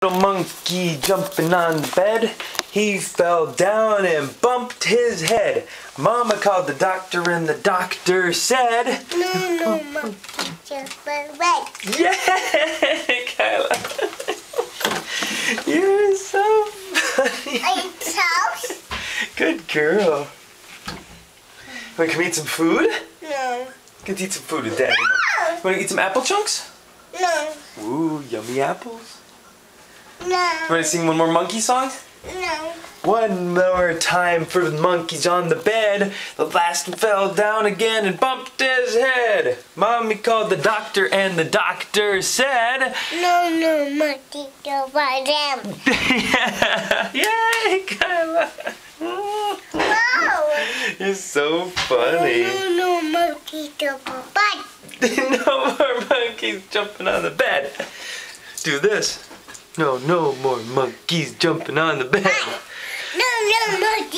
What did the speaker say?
Little monkey jumping on the bed. He fell down and bumped his head. Mama called the doctor and the doctor said, No, monkey jumping red. Yeah, Kyla. You're so funny. Good girl. Wait, can we eat some food? No. Let's eat some food with Daddy. No. Want to eat some apple chunks? No. Ooh, yummy apples. No. You want to sing one more monkey song? No. One more time for the monkeys on the bed. The last one fell down again and bumped his head. Mommy called the doctor and the doctor said, No, monkey jumping them. Yeah. Yay, Kyla. No. You're so funny. No, monkey jumping bed. No more monkeys jumping on the bed. Do this. No more monkeys jumping on the bed. No, monkey